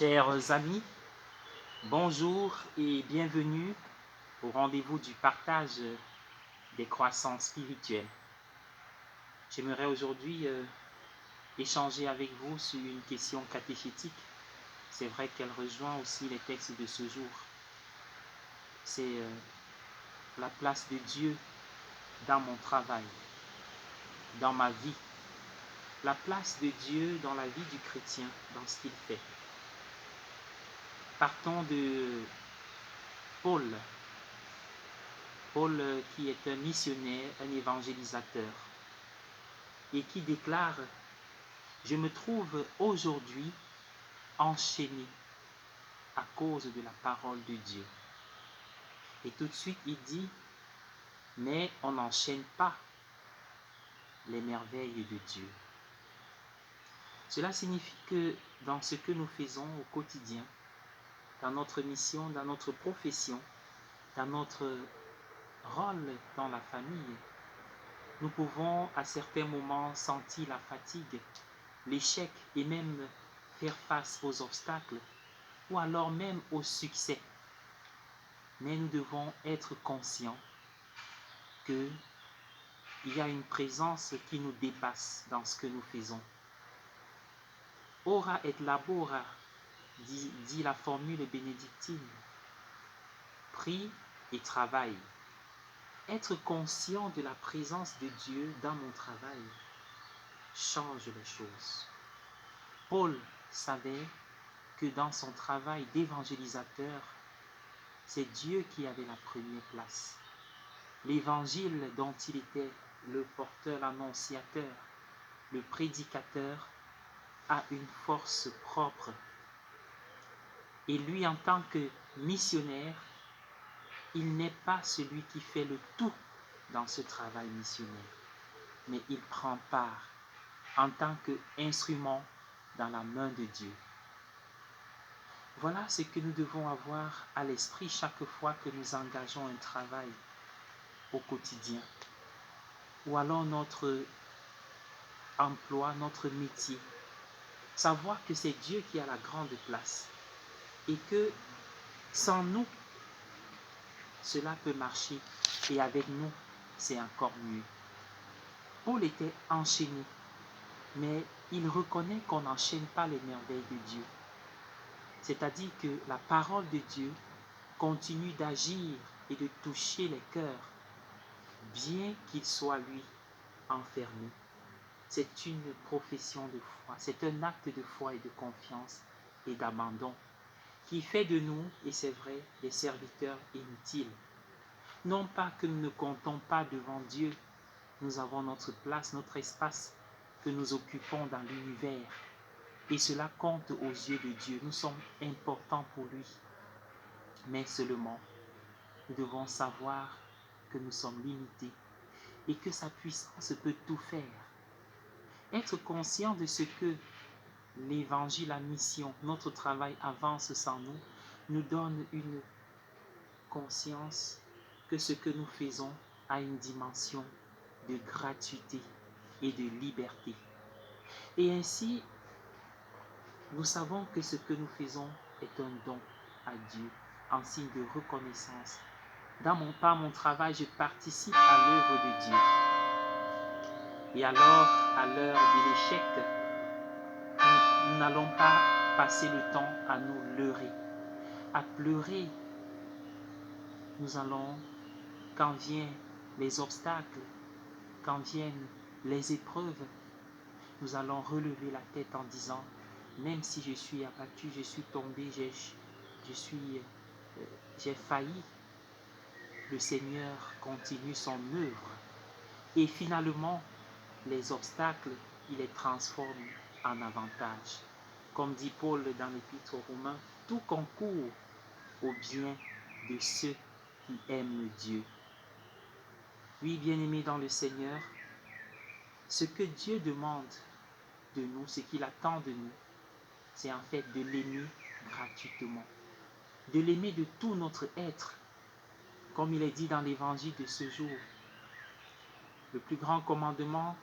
Chers amis, bonjour et bienvenue au rendez-vous du partage des croissances spirituelles. J'aimerais aujourd'hui échanger avec vous sur une question catéchétique. C'est vrai qu'elle rejoint aussi les textes de ce jour. C'est la place de Dieu dans mon travail, dans ma vie. La place de Dieu dans la vie du chrétien, dans ce qu'il fait. Partons de Paul. Paul qui est un missionnaire, un évangélisateur, et qui déclare « Je me trouve aujourd'hui enchaîné à cause de la parole de Dieu ». Et tout de suite il dit « Mais on n'enchaîne pas les merveilles de Dieu ». Cela signifie que dans ce que nous faisons au quotidien, dans notre mission, dans notre profession, dans notre rôle dans la famille, nous pouvons à certains moments sentir la fatigue, l'échec et même faire face aux obstacles ou alors même au succès. Mais nous devons être conscients qu'il y a une présence qui nous dépasse dans ce que nous faisons. Ora et labora, dit la formule bénédictine. Prie et travaille. Être conscient de la présence de Dieu dans mon travail change les choses. Paul savait que dans son travail d'évangélisateur, c'est Dieu qui avait la première place. L'évangile dont il était le porteur, l'annonciateur, le prédicateur, a une force propre. Et lui, en tant que missionnaire, il n'est pas celui qui fait le tout dans ce travail missionnaire, mais il prend part en tant qu'instrument dans la main de Dieu. Voilà ce que nous devons avoir à l'esprit chaque fois que nous engageons un travail au quotidien, ou alors notre emploi, notre métier. Savoir que c'est Dieu qui a la grande place et que sans nous, cela peut marcher et avec nous, c'est encore mieux. Paul était enchaîné, mais il reconnaît qu'on n'enchaîne pas les merveilles de Dieu. C'est-à-dire que la parole de Dieu continue d'agir et de toucher les cœurs, bien qu'il soit lui enfermé. C'est une profession de foi, c'est un acte de foi et de confiance et d'abandon qui fait de nous, et c'est vrai, des serviteurs inutiles. Non pas que nous ne comptons pas devant Dieu, nous avons notre place, notre espace que nous occupons dans l'univers. Et cela compte aux yeux de Dieu. Nous sommes importants pour lui. Mais seulement, nous devons savoir que nous sommes limités et que sa puissance peut tout faire. Être conscient de ce que l'évangile, la mission, notre travail avance sans nous, nous donne une conscience que ce que nous faisons a une dimension de gratuité et de liberté. Et ainsi, nous savons que ce que nous faisons est un don à Dieu, en signe de reconnaissance. Par mon travail, je participe à l'œuvre de Dieu. Et alors, à l'heure de l'échec, nous n'allons pas passer le temps à nous leurrer, à pleurer. Nous allons, quand viennent les obstacles, quand viennent les épreuves, nous allons relever la tête en disant, même si je suis abattu, je suis tombé, j'ai failli, le Seigneur continue son œuvre. Et finalement, les obstacles, il les transforme en avantage. Comme dit Paul dans l'Épître aux Romains, tout concourt au bien de ceux qui aiment Dieu. Oui, bien-aimés dans le Seigneur, ce que Dieu demande de nous, ce qu'il attend de nous, c'est en fait de l'aimer gratuitement, de l'aimer de tout notre être, comme il est dit dans l'évangile de ce jour. Le plus grand commandement,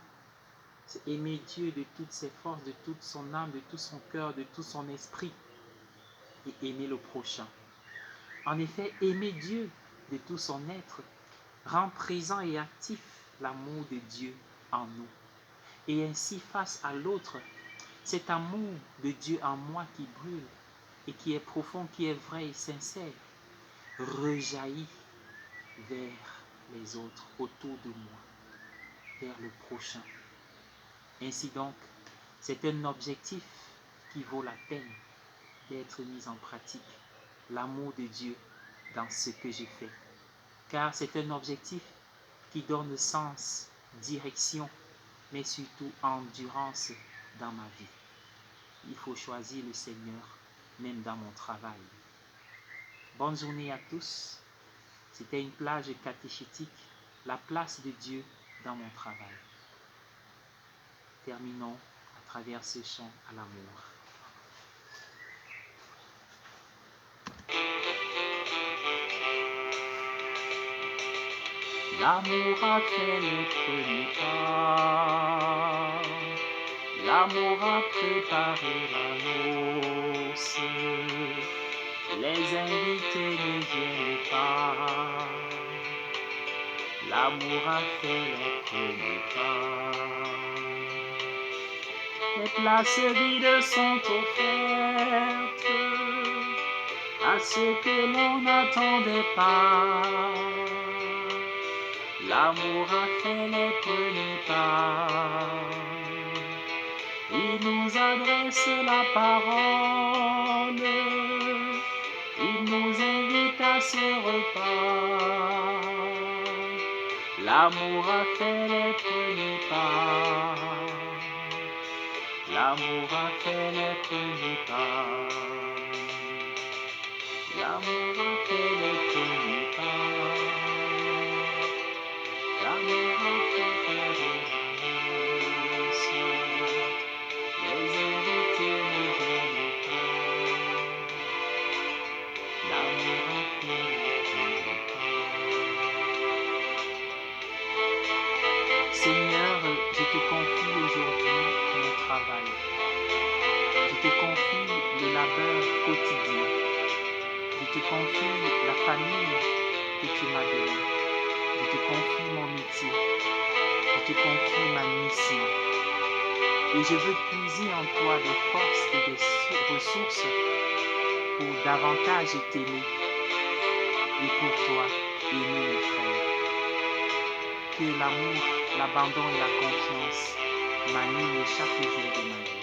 c'est aimer Dieu de toutes ses forces, de toute son âme, de tout son cœur, de tout son esprit. et aimer le prochain. En effet, aimer Dieu de tout son être rend présent et actif l'amour de Dieu en nous. Et ainsi, face à l'autre, cet amour de Dieu en moi qui brûle et qui est profond, qui est vrai et sincère, rejaillit vers les autres autour de moi, vers le prochain. Ainsi donc, c'est un objectif qui vaut la peine d'être mis en pratique, l'amour de Dieu dans ce que je fais. Car c'est un objectif qui donne sens, direction, mais surtout endurance dans ma vie. Il faut choisir le Seigneur, même dans mon travail. Bonne journée à tous. C'était une plage catéchétique, la place de Dieu dans mon travail. Terminons à travers ce chant à l'amour. L'amour a fait le premier pas. L'amour a préparé la noce. Les invités ne viennent pas. L'amour a fait le premier pas. Les places vides sont offertes à ceux que l'on n'attendait pas. L'amour a fait les premiers pas. Il nous adresse la parole. Il nous invite à ce repas. L'amour a fait les premiers pas. L'amour a fait les premiers pas. L'amour a fait les premiers pas. L'amour a préparé la noce. Les invités ne viennent pas. L'amour a fait les premiers pas. Seigneur, je te confie aujourd'hui mon travail. Je te confie le labeur quotidien. Je te confie la famille que tu m'as donnée. Je te confie mon métier. Je te confie ma mission. Et je veux puiser en toi des forces et des ressources pour davantage t'aimer. Et pour toi, aimer mes frères. Que l'amour, l'abandon et la confiance m'animent chaque jour de ma vie.